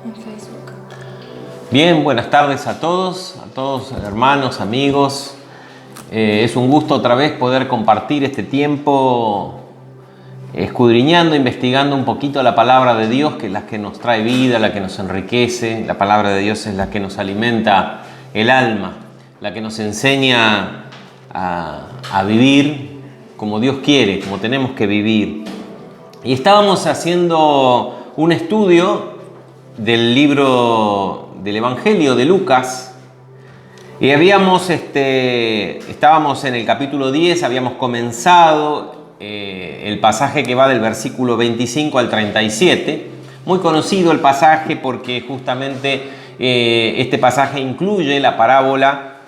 en Facebook. Bien, buenas tardes a todos hermanos, amigos. Es un gusto otra vez poder compartir este tiempo escudriñando, investigando un poquito la palabra de Dios, que es la que nos trae vida, la que nos enriquece. La palabra de Dios es la que nos alimenta el alma, la que nos enseña a vivir como Dios quiere, como tenemos que vivir. Y estábamos haciendo un estudio del libro del Evangelio de Lucas y estábamos en el capítulo 10, habíamos comenzado el pasaje que va del versículo 25 al 37. Muy conocido el pasaje porque justamente este pasaje incluye la parábola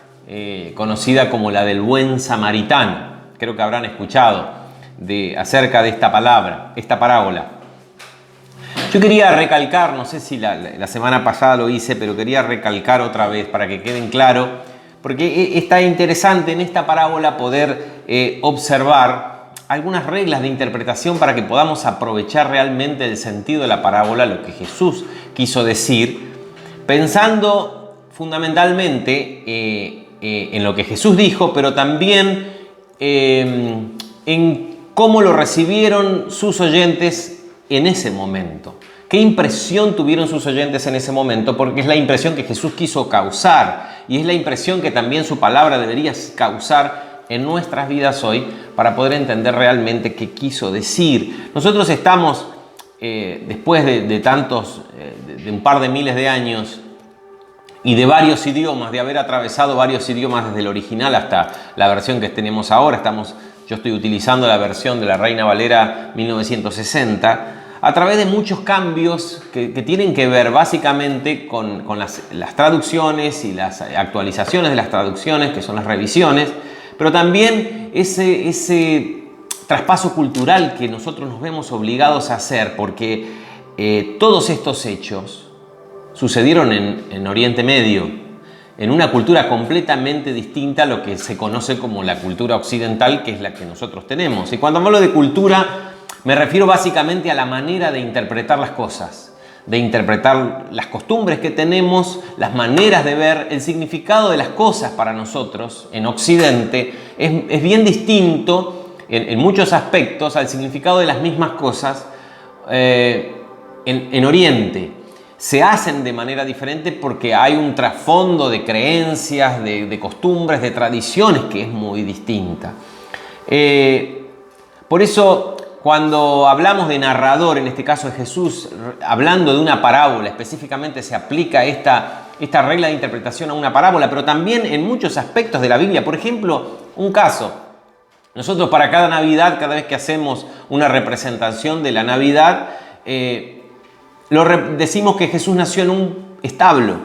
conocida como la del buen samaritano. Creo que habrán escuchado acerca de esta parábola. Yo quería recalcar, no sé si la semana pasada lo hice, pero quería recalcar otra vez para que queden claro, porque está interesante en esta parábola poder observar algunas reglas de interpretación para que podamos aprovechar realmente el sentido de la parábola, lo que Jesús quiso decir, pensando fundamentalmente en lo que Jesús dijo, pero también en cómo lo recibieron sus oyentes en ese momento. ¿Qué impresión tuvieron sus oyentes en ese momento? Porque es la impresión que Jesús quiso causar y es la impresión que también su palabra debería causar en nuestras vidas hoy para poder entender realmente qué quiso decir. Nosotros estamos, después de un par de miles de años y de varios idiomas, de haber atravesado varios idiomas desde el original hasta la versión que tenemos ahora, yo estoy utilizando la versión de la Reina Valera 1960, a través de muchos cambios que tienen que ver básicamente con las traducciones y las actualizaciones de las traducciones, que son las revisiones, pero también ese traspaso cultural que nosotros nos vemos obligados a hacer, porque todos estos hechos sucedieron en Oriente Medio, en una cultura completamente distinta a lo que se conoce como la cultura occidental, que es la que nosotros tenemos. Y cuando hablo de cultura, me refiero básicamente a la manera de interpretar las cosas, de interpretar las costumbres que tenemos, las maneras de ver, el significado de las cosas para nosotros en Occidente es bien distinto en muchos aspectos al significado de las mismas cosas en Oriente. Se hacen de manera diferente porque hay un trasfondo de creencias, de costumbres, de tradiciones que es muy distinta. Por eso, cuando hablamos de narrador, en este caso de Jesús, hablando de una parábola, específicamente se aplica esta regla de interpretación a una parábola, pero también en muchos aspectos de la Biblia. Por ejemplo, un caso. Nosotros para cada Navidad, cada vez que hacemos una representación de la Navidad, decimos que Jesús nació en un establo.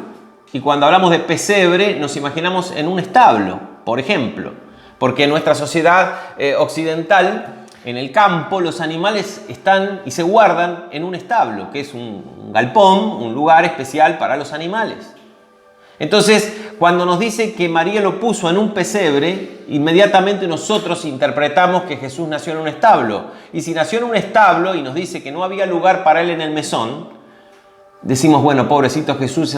Y cuando hablamos de pesebre, nos imaginamos en un establo, por ejemplo. Porque en nuestra sociedad occidental, en el campo, los animales están y se guardan en un establo, que es un galpón, un lugar especial para los animales. Entonces, cuando nos dice que María lo puso en un pesebre, inmediatamente nosotros interpretamos que Jesús nació en un establo. Y si nació en un establo y nos dice que no había lugar para él en el mesón, decimos, bueno, pobrecito Jesús,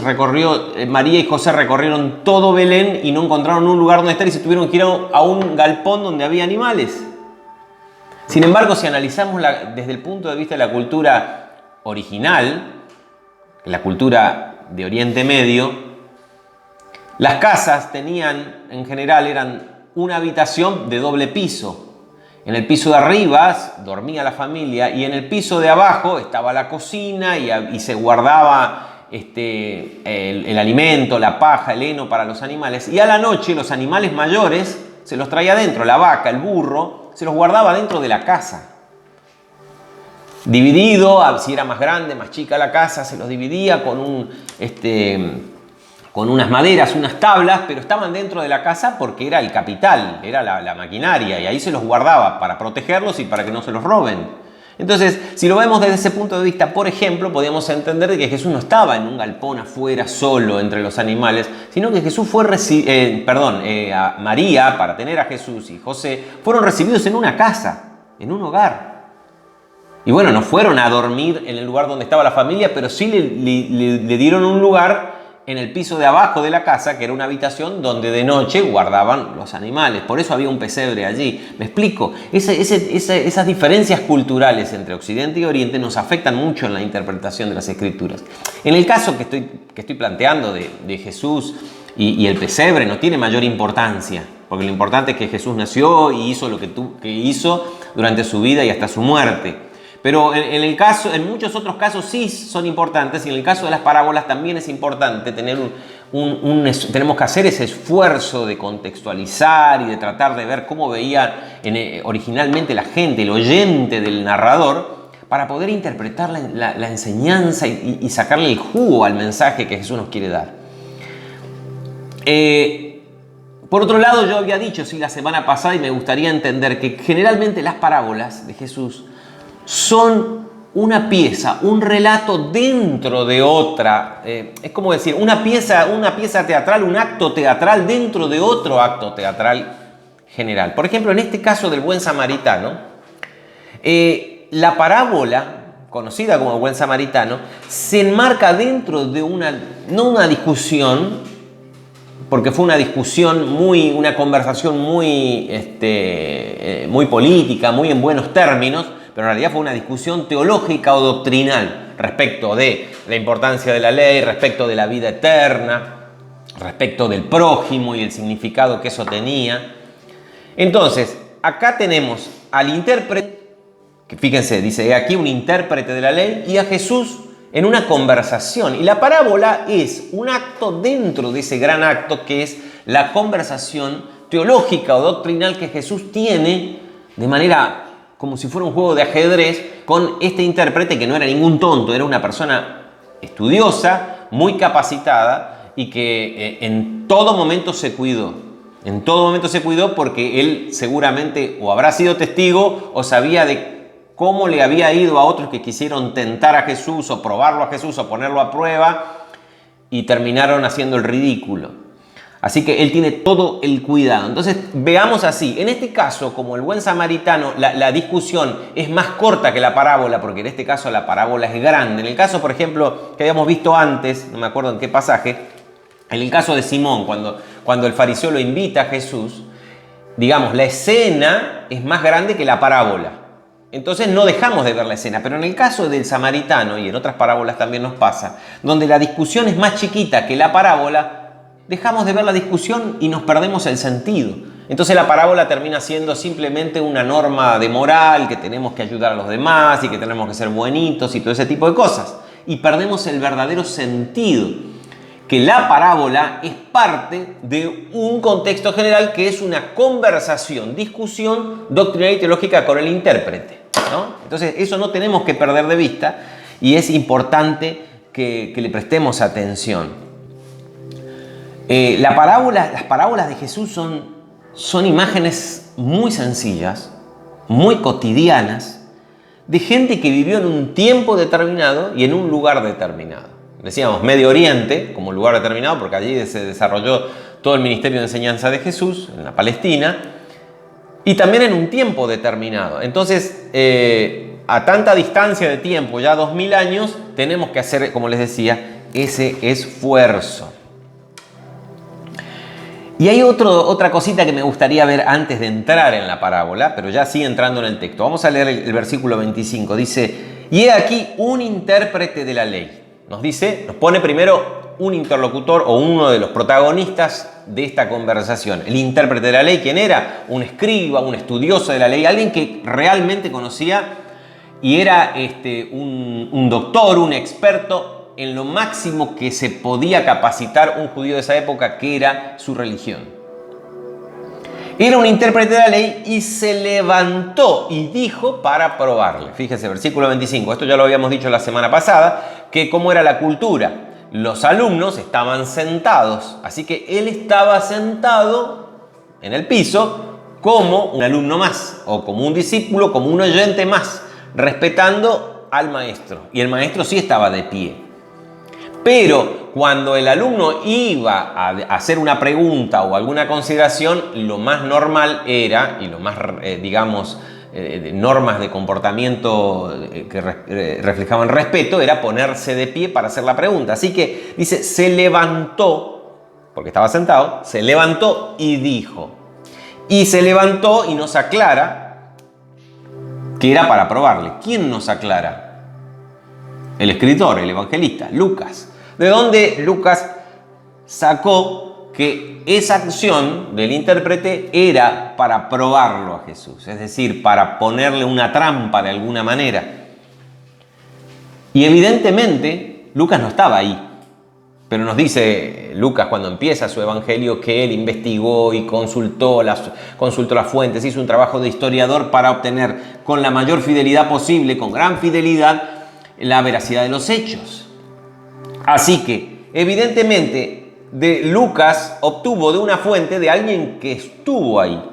María y José recorrieron todo Belén y no encontraron un lugar donde estar y se tuvieron que ir a un galpón donde había animales. Sin embargo, si analizamos desde el punto de vista de la cultura original, la cultura de Oriente Medio, las casas en general, eran una habitación de doble piso. En el piso de arriba dormía la familia y en el piso de abajo estaba la cocina y se guardaba el alimento, la paja, el heno para los animales. Y a la noche los animales mayores se los traía adentro, la vaca, el burro, se los guardaba dentro de la casa. Dividido, si era más grande, más chica la casa, se los dividía con unas maderas, unas tablas, pero estaban dentro de la casa porque era el capital, era la maquinaria, y ahí se los guardaba para protegerlos y para que no se los roben. Entonces, si lo vemos desde ese punto de vista, por ejemplo, podríamos entender que Jesús no estaba en un galpón afuera solo entre los animales, sino que Jesús María, para tener a Jesús y José, fueron recibidos en una casa, en un hogar. Y bueno, no fueron a dormir en el lugar donde estaba la familia, pero sí le dieron un lugar en el piso de abajo de la casa, que era una habitación donde de noche guardaban los animales. Por eso había un pesebre allí. ¿Me explico? Esas diferencias culturales entre Occidente y Oriente nos afectan mucho en la interpretación de las Escrituras. En el caso que estoy planteando de Jesús y el pesebre no tiene mayor importancia, porque lo importante es que Jesús nació y hizo lo que hizo durante su vida y hasta su muerte. Pero en muchos otros casos sí son importantes, y en el caso de las parábolas también es importante tener tenemos que hacer ese esfuerzo de contextualizar y de tratar de ver cómo veía originalmente la gente, el oyente del narrador, para poder interpretar la enseñanza y sacarle el jugo al mensaje que Jesús nos quiere dar. Por otro lado, yo había dicho la semana pasada, y me gustaría entender que generalmente las parábolas de Jesús son una pieza, un relato dentro de otra. Es como decir, una pieza teatral, un acto teatral dentro de otro acto teatral general. Por ejemplo, en este caso del buen samaritano, la parábola, conocida como el buen samaritano, se enmarca dentro de no una discusión, porque fue una conversación muy política, muy en buenos términos, pero en realidad fue una discusión teológica o doctrinal respecto de la importancia de la ley, respecto de la vida eterna, respecto del prójimo y el significado que eso tenía. Entonces, acá tenemos al intérprete, que fíjense, dice aquí un intérprete de la ley, y a Jesús en una conversación. Y la parábola es un acto dentro de ese gran acto que es la conversación teológica o doctrinal que Jesús tiene de manera como si fuera un juego de ajedrez con este intérprete, que no era ningún tonto, era una persona estudiosa, muy capacitada, y que en todo momento se cuidó. En todo momento se cuidó porque él seguramente o habrá sido testigo o sabía de cómo le había ido a otros que quisieron tentar a Jesús o probarlo a Jesús o ponerlo a prueba y terminaron haciendo el ridículo. Así que él tiene todo el cuidado. Entonces, veamos así. En este caso, como el buen samaritano, la discusión es más corta que la parábola, porque en este caso la parábola es grande. En el caso, por ejemplo, que habíamos visto antes, no me acuerdo en qué pasaje, en el caso de Simón, cuando el fariseo lo invita a Jesús, digamos, la escena es más grande que la parábola. Entonces no dejamos de ver la escena. Pero en el caso del samaritano, y en otras parábolas también nos pasa, donde la discusión es más chiquita que la parábola, dejamos de ver la discusión y nos perdemos el sentido. Entonces la parábola termina siendo simplemente una norma de moral, que tenemos que ayudar a los demás y que tenemos que ser buenitos y todo ese tipo de cosas. Y perdemos el verdadero sentido, que la parábola es parte de un contexto general que es una conversación, discusión doctrinal y teológica con el intérprete, ¿no? Entonces eso no tenemos que perder de vista y es importante que le prestemos atención. Las parábolas de Jesús son imágenes muy sencillas, muy cotidianas, de gente que vivió en un tiempo determinado y en un lugar determinado. Decíamos Medio Oriente como lugar determinado, porque allí se desarrolló todo el ministerio de enseñanza de Jesús, en la Palestina, y también en un tiempo determinado. Entonces, a tanta distancia de tiempo, ya 2000 años, tenemos que hacer, como les decía, ese esfuerzo. Y hay otra cosita que me gustaría ver antes de entrar en la parábola, pero ya sí entrando en el texto. Vamos a leer el versículo 25. Dice, y he aquí un intérprete de la ley. Nos pone primero un interlocutor o uno de los protagonistas de esta conversación. El intérprete de la ley, ¿quién era? Un escriba, un estudioso de la ley, alguien que realmente conocía y era un doctor, un experto en lo máximo que se podía capacitar un judío de esa época, que era su religión. Era un intérprete de la ley y se levantó y dijo para probarle. Fíjese, versículo 25, esto ya lo habíamos dicho la semana pasada, que cómo era la cultura. Los alumnos estaban sentados, así que él estaba sentado en el piso como un alumno más, o como un discípulo, como un oyente más, respetando al maestro. Y el maestro sí estaba de pie. Pero cuando el alumno iba a hacer una pregunta o alguna consideración, lo más normal era, y lo más, normas de comportamiento que reflejaban respeto, era ponerse de pie para hacer la pregunta. Así que dice, se levantó, porque estaba sentado, se levantó y dijo. Y se levantó y nos aclara que era para probarle. ¿Quién nos aclara? El escritor, el evangelista, Lucas. ¿De dónde Lucas sacó que esa acción del intérprete era para probarlo a Jesús? Es decir, para ponerle una trampa de alguna manera. Y evidentemente Lucas no estaba ahí. Pero nos dice Lucas cuando empieza su evangelio que él investigó y consultó las fuentes, hizo un trabajo de historiador para obtener con la mayor fidelidad posible, con gran fidelidad, la veracidad de los hechos. Así que, evidentemente, Lucas obtuvo de una fuente de alguien que estuvo ahí.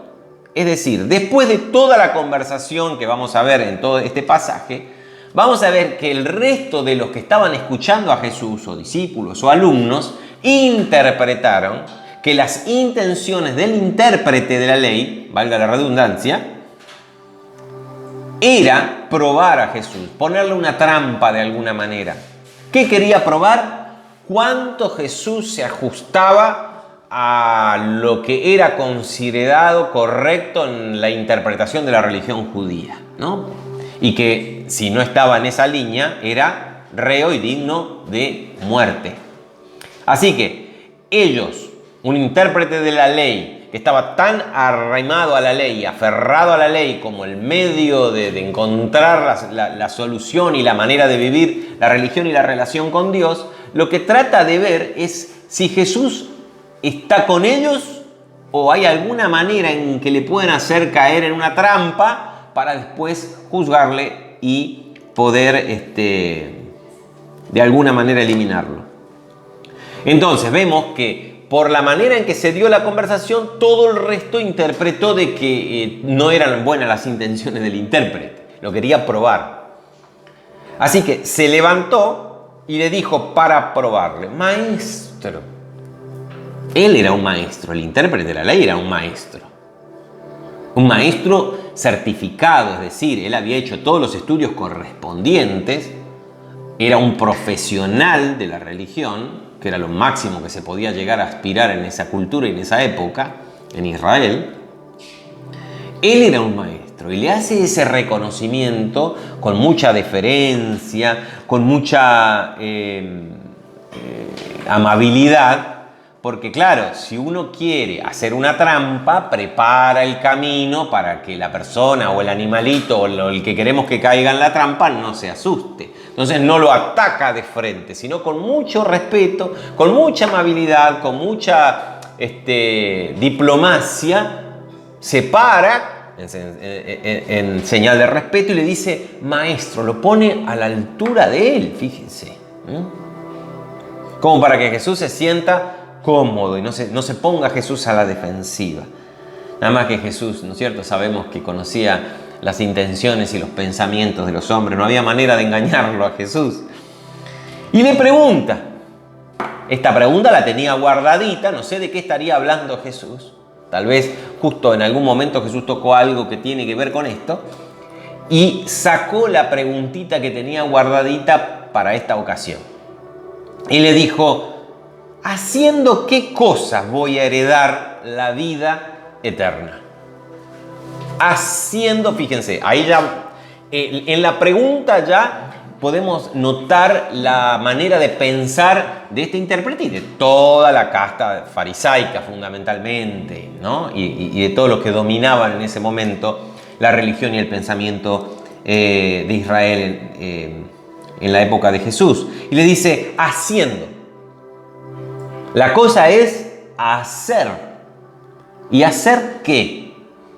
Es decir, después de toda la conversación que vamos a ver en todo este pasaje, vamos a ver que el resto de los que estaban escuchando a Jesús, o discípulos o alumnos, interpretaron que las intenciones del intérprete de la ley, valga la redundancia, era probar a Jesús, ponerle una trampa de alguna manera. ¿Qué quería probar? Cuánto Jesús se ajustaba a lo que era considerado correcto en la interpretación de la religión judía, ¿no? Y que si no estaba en esa línea era reo y digno de muerte. Así que ellos, un intérprete de la ley que estaba tan arraimado a la ley, aferrado a la ley como el medio de encontrar la solución y la manera de vivir la religión y la relación con Dios, lo que trata de ver es si Jesús está con ellos o hay alguna manera en que le pueden hacer caer en una trampa para después juzgarle y poder de alguna manera eliminarlo. Entonces vemos que por la manera en que se dio la conversación, todo el resto interpretó de que no eran buenas las intenciones del intérprete, lo quería probar. Así que se levantó y le dijo para probarle, maestro. Él era un maestro, el intérprete de la ley era un maestro. Un maestro certificado, es decir, él había hecho todos los estudios correspondientes, era un profesional de la religión, que era lo máximo que se podía llegar a aspirar en esa cultura y en esa época, en Israel. Él era un maestro y le hace ese reconocimiento con mucha deferencia, con mucha amabilidad, porque claro, si uno quiere hacer una trampa, prepara el camino para que la persona o el animalito o el que queremos que caiga en la trampa no se asuste. Entonces no lo ataca de frente, sino con mucho respeto, con mucha amabilidad, con mucha diplomacia, se para en señal de respeto y le dice, maestro, lo pone a la altura de él, fíjense. Como para que Jesús se sienta cómodo y no se ponga Jesús a la defensiva. Nada más que Jesús, ¿no es cierto? Sabemos que conocía las intenciones y los pensamientos de los hombres. No había manera de engañarlo a Jesús. Y le pregunta. Esta pregunta la tenía guardadita. No sé de qué estaría hablando Jesús. Tal vez justo en algún momento Jesús tocó algo que tiene que ver con esto. Y sacó la preguntita que tenía guardadita para esta ocasión. Y le dijo, ¿haciendo qué cosas voy a heredar la vida eterna? Haciendo, fíjense, ahí ya, en la pregunta ya podemos notar la manera de pensar de este intérprete y de toda la casta farisaica fundamentalmente, ¿no? Y de todos los que dominaban en ese momento la religión y el pensamiento de Israel en la época de Jesús. Y le dice, haciendo. La cosa es hacer. ¿Y hacer qué?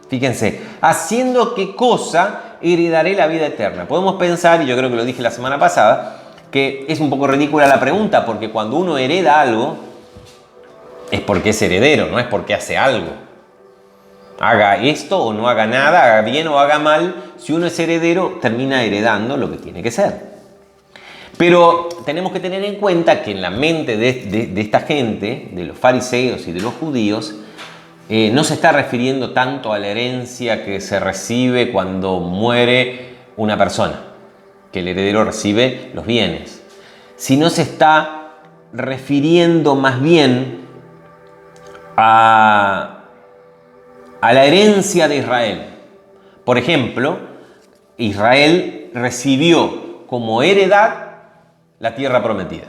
Fíjense, haciendo qué cosa heredaré la vida eterna. Podemos pensar, y yo creo que lo dije la semana pasada, que es un poco ridícula la pregunta, porque cuando uno hereda algo, es porque es heredero, no es porque hace algo. Haga esto o no haga nada, haga bien o haga mal, si uno es heredero, termina heredando lo que tiene que ser. Pero tenemos que tener en cuenta que en la mente de esta gente, de los fariseos y de los judíos, no se está refiriendo tanto a la herencia que se recibe cuando muere una persona, que el heredero recibe los bienes, sino se está refiriendo más bien a la herencia de Israel. Por ejemplo, Israel recibió como heredad la tierra prometida.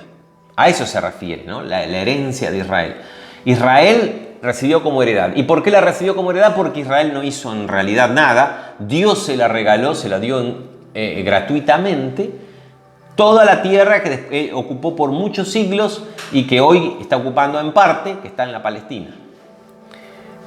A eso se refiere, ¿no? La herencia de Israel. Israel recibió como heredad. ¿Y por qué la recibió como heredad? Porque Israel no hizo en realidad nada. Dios se la regaló, se la dio gratuitamente. Toda la tierra que ocupó por muchos siglos y que hoy está ocupando en parte, que está en la Palestina.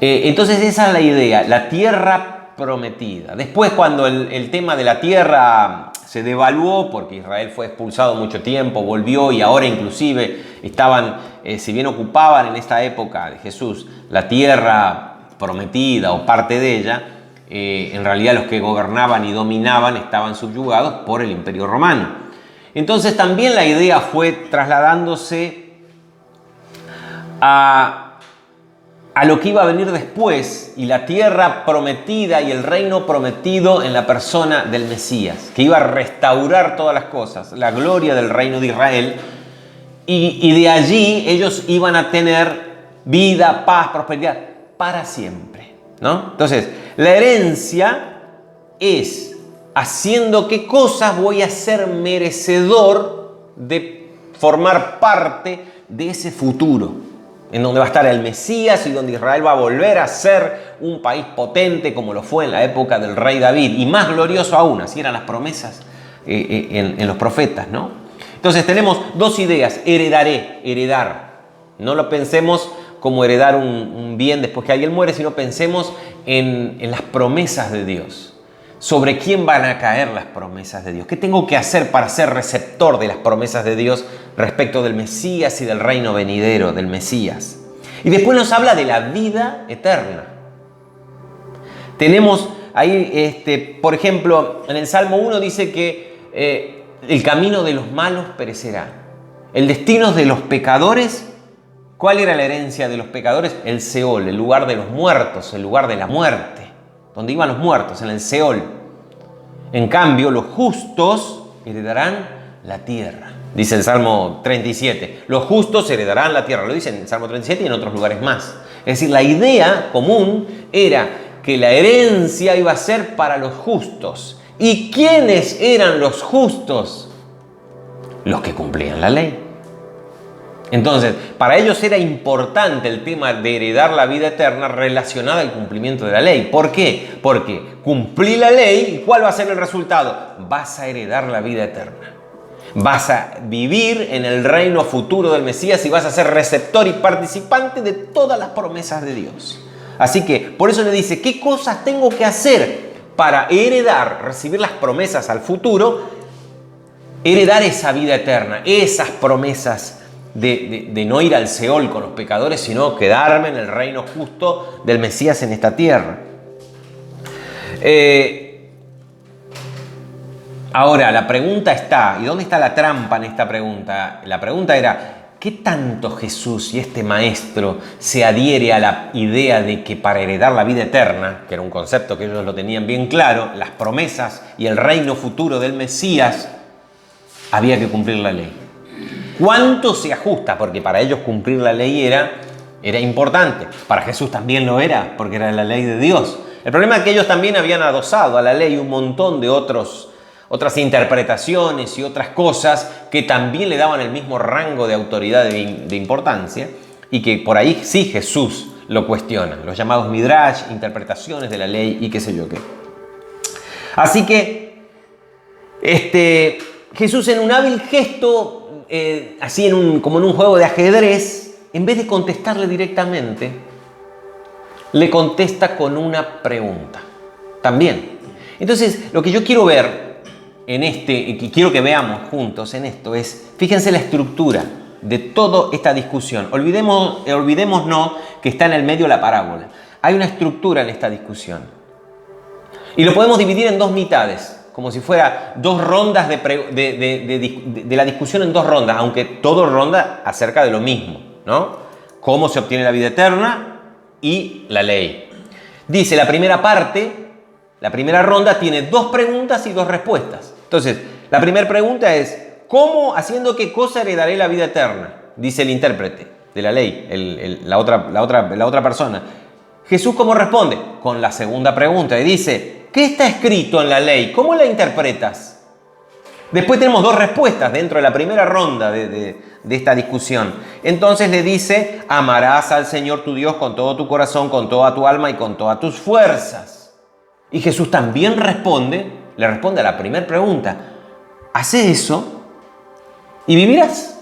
Entonces esa es la idea, la tierra prometida. Después, cuando el tema de la tierra se devaluó, porque Israel fue expulsado mucho tiempo, volvió y ahora inclusive estaban, si bien ocupaban en esta época de Jesús la tierra prometida o parte de ella, en realidad los que gobernaban y dominaban estaban subyugados por el Imperio Romano. Entonces también la idea fue trasladándose a lo que iba a venir después, y la tierra prometida y el reino prometido en la persona del Mesías, que iba a restaurar todas las cosas, la gloria del reino de Israel, y de allí ellos iban a tener vida, paz, prosperidad para siempre, ¿no? Entonces, la herencia es haciendo qué cosas voy a ser merecedor de formar parte de ese futuro, en donde va a estar el Mesías y donde Israel va a volver a ser un país potente como lo fue en la época del rey David, y más glorioso aún, así eran las promesas en los profetas, ¿no? Entonces tenemos dos ideas: heredaré, heredar. No lo pensemos como heredar un bien después que alguien muere, sino pensemos en las promesas de Dios. ¿Sobre quién van a caer las promesas de Dios? ¿Qué tengo que hacer para ser receptor de las promesas de Dios respecto del Mesías y del reino venidero del Mesías? Y después nos habla de la vida eterna. Tenemos ahí, por ejemplo, en el Salmo 1 dice que el camino de los malos perecerá. El destino de los pecadores, ¿cuál era la herencia de los pecadores? El Seol, el lugar de los muertos, el lugar de la muerte, donde iban los muertos, en el Seol. En cambio, los justos heredarán la tierra. Dice el Salmo 37, los justos heredarán la tierra. Lo dice en el Salmo 37 y en otros lugares más. Es decir, la idea común era que la herencia iba a ser para los justos. ¿Y quiénes eran los justos? Los que cumplían la ley. Entonces, para ellos era importante el tema de heredar la vida eterna relacionada al cumplimiento de la ley. ¿Por qué? Porque cumplí la ley, ¿y cuál va a ser el resultado? Vas a heredar la vida eterna. Vas a vivir en el reino futuro del Mesías y vas a ser receptor y participante de todas las promesas de Dios. Así que, por eso le dice, ¿qué cosas tengo que hacer para heredar, recibir las promesas al futuro? Heredar esa vida eterna, esas promesas de no ir al Seol con los pecadores, sino quedarme en el reino justo del Mesías en esta tierra. Ahora, la pregunta está, ¿y dónde está la trampa en esta pregunta? La pregunta era, ¿qué tanto Jesús y este maestro se adhiere a la idea de que para heredar la vida eterna, que era un concepto que ellos lo tenían bien claro, las promesas y el reino futuro del Mesías, había que cumplir la ley? ¿Cuánto se ajusta? Porque para ellos cumplir la ley era importante. Para Jesús también lo era, porque era la ley de Dios. El problema es que ellos también habían adosado a la ley un montón de otras interpretaciones y otras cosas que también le daban el mismo rango de autoridad de importancia, y que por ahí sí Jesús lo cuestiona. Los llamados midrash, interpretaciones de la ley y qué sé yo qué. Así que Jesús, en un hábil gesto, así como en un juego de ajedrez, en vez de contestarle directamente, le contesta con una pregunta también. Entonces, lo que yo quiero ver y quiero que veamos juntos en esto es, fíjense la estructura de toda esta discusión. Olvidémonos que está en el medio la parábola. Hay una estructura en esta discusión. Y lo podemos dividir en dos mitades, como si fuera dos rondas de la discusión, en dos rondas, aunque todo ronda acerca de lo mismo, ¿no? ¿Cómo se obtiene la vida eterna? y la ley. Dice, la primera parte, la primera ronda tiene 2 preguntas y 2 respuestas. Entonces, la primera pregunta es, ¿cómo, haciendo qué cosa heredaré la vida eterna? Dice el intérprete de la ley, la otra persona. Jesús, ¿cómo responde? Con la segunda pregunta y dice, ¿qué está escrito en la ley? ¿Cómo la interpretas? Después tenemos 2 respuestas dentro de la primera ronda de esta discusión. Entonces le dice, amarás al Señor tu Dios con todo tu corazón, con toda tu alma y con todas tus fuerzas. Y Jesús también le responde a la primera pregunta, hace eso y vivirás.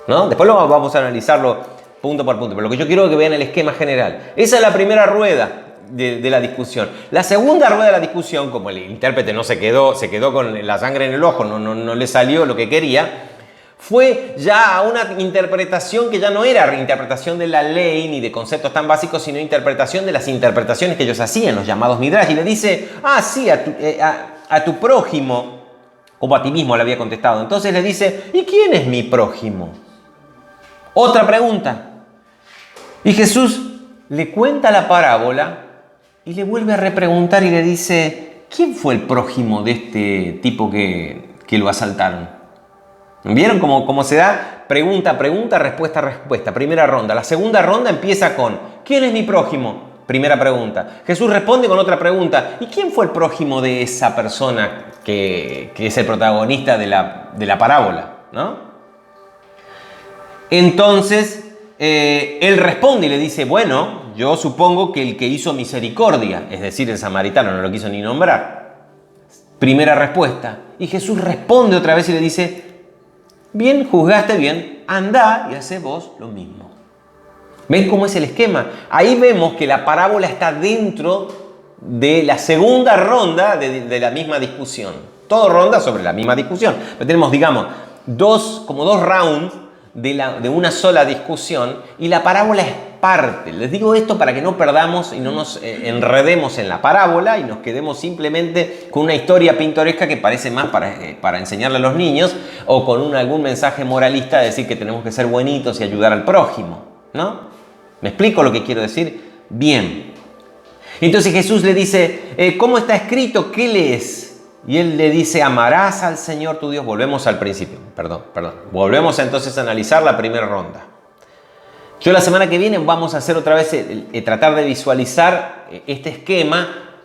¿No? Después vamos a analizarlo punto por punto, pero lo que yo quiero es que vean el esquema general. Esa es la primera rueda de la discusión. La segunda rueda de la discusión, como el intérprete no se quedó con la sangre en el ojo, no le salió lo que quería, fue ya a una interpretación que ya no era reinterpretación de la ley ni de conceptos tan básicos, sino interpretación de las interpretaciones que ellos hacían, los llamados midrash, y le dice, sí, a tu prójimo, como a ti mismo le había contestado. Entonces le dice, ¿y quién es mi prójimo? Otra pregunta. Y Jesús le cuenta la parábola y le vuelve a repreguntar y le dice, ¿quién fue el prójimo de este tipo que lo asaltaron? ¿Vieron cómo se da? Pregunta, pregunta, respuesta, respuesta. Primera ronda. La segunda ronda empieza con, ¿quién es mi prójimo? Primera pregunta. Jesús responde con otra pregunta. ¿Y quién fue el prójimo de esa persona que es el protagonista de la parábola? ¿No? Entonces, él responde y le dice, bueno, yo supongo que el que hizo misericordia, es decir, el samaritano, no lo quiso ni nombrar. Primera respuesta. Y Jesús responde otra vez y le dice, bien, juzgaste bien, andá y hacé vos lo mismo. ¿Ven cómo es el esquema? Ahí vemos que la parábola está dentro de la segunda ronda de la misma discusión. Todo ronda sobre la misma discusión. Pero tenemos, digamos, dos rounds de una sola discusión y la parábola es parte. Les digo esto para que no perdamos y no nos enredemos en la parábola y nos quedemos simplemente con una historia pintoresca que parece más para enseñarle a los niños o con algún mensaje moralista de decir que tenemos que ser buenitos y ayudar al prójimo, ¿no? ¿Me explico lo que quiero decir? Bien. Entonces Jesús le dice, ¿cómo está escrito? ¿Qué lees? Y él le dice, amarás al Señor tu Dios. Volvemos al principio, perdón. Volvemos entonces a analizar la primera ronda. Yo la semana que viene vamos a hacer otra vez, tratar de visualizar este esquema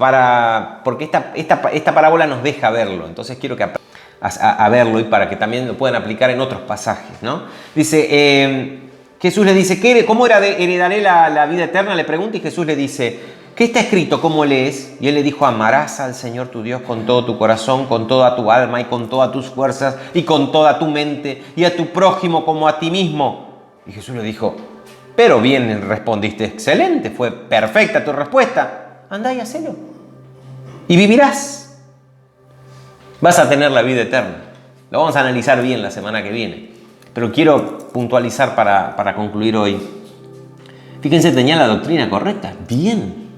porque esta parábola nos deja verlo. Entonces quiero que a verlo y para que también lo puedan aplicar en otros pasajes, ¿no? Dice, Jesús le dice, ¿cómo heredaré la vida eterna? Le pregunta y Jesús le dice, ¿qué está escrito? ¿Cómo lees? Y él le dijo, amarás al Señor tu Dios con todo tu corazón, con toda tu alma y con todas tus fuerzas y con toda tu mente y a tu prójimo como a ti mismo. Y Jesús le dijo, pero bien respondiste, excelente, fue perfecta tu respuesta. Andá y hacelo. Y vivirás. Vas a tener la vida eterna. Lo vamos a analizar bien la semana que viene. Pero quiero puntualizar para concluir hoy. Fíjense, tenía la doctrina correcta. Bien.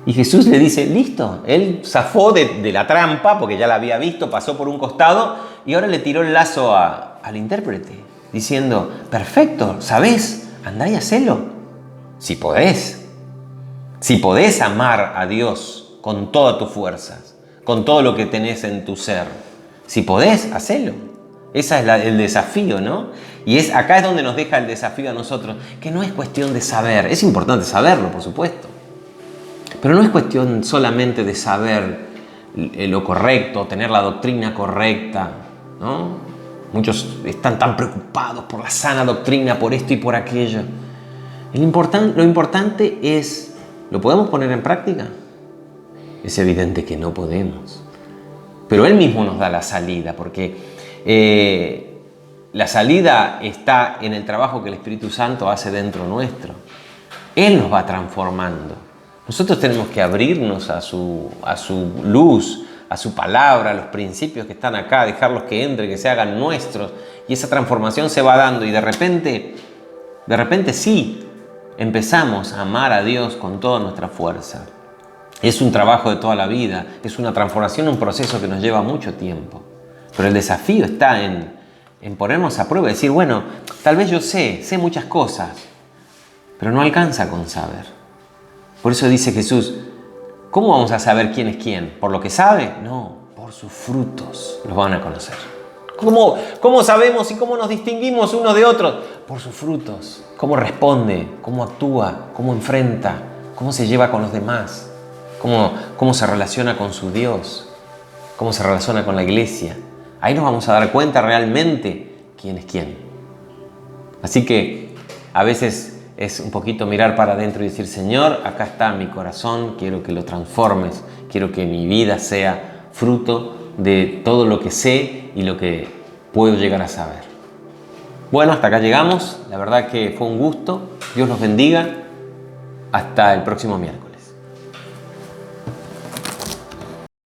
Y Jesús le dice, listo, él zafó de la trampa, porque ya la había visto, pasó por un costado, y ahora le tiró el lazo al intérprete, diciendo, perfecto, ¿sabés? Andá y hacelo. Si podés amar a Dios con todas tus fuerzas, con todo lo que tenés en tu ser, si podés, hacelo. Ese es el desafío, ¿no? Y acá es donde nos deja el desafío a nosotros, que no es cuestión de saber, es importante saberlo, por supuesto. Pero no es cuestión solamente de saber lo correcto, tener la doctrina correcta, ¿no? Muchos están tan preocupados por la sana doctrina, por esto y por aquello. Lo importante es, ¿lo podemos poner en práctica? Es evidente que no podemos. Pero Él mismo nos da la salida, porque la salida está en el trabajo que el Espíritu Santo hace dentro nuestro. Él nos va transformando. Nosotros tenemos que abrirnos a su luz, a su palabra, a los principios que están acá, dejarlos que entren, que se hagan nuestros. Y esa transformación se va dando y de repente sí, empezamos a amar a Dios con toda nuestra fuerza. Es un trabajo de toda la vida, es una transformación, un proceso que nos lleva mucho tiempo. Pero el desafío está en ponernos a prueba y decir, bueno, tal vez yo sé muchas cosas, pero no alcanza con saber. Por eso dice Jesús, ¿cómo vamos a saber quién es quién? ¿Por lo que sabe? No, por sus frutos los van a conocer. ¿Cómo sabemos y cómo nos distinguimos unos de otros? Por sus frutos. Cómo responde, cómo actúa, cómo enfrenta, cómo se lleva con los demás, cómo se relaciona con su Dios, cómo se relaciona con la iglesia. Ahí nos vamos a dar cuenta realmente quién es quién. Así que a veces es un poquito mirar para adentro y decir, Señor, acá está mi corazón, quiero que lo transformes, quiero que mi vida sea fruto de todo lo que sé y lo que puedo llegar a saber. Bueno, hasta acá llegamos. La verdad que fue un gusto. Dios los bendiga. Hasta el próximo miércoles.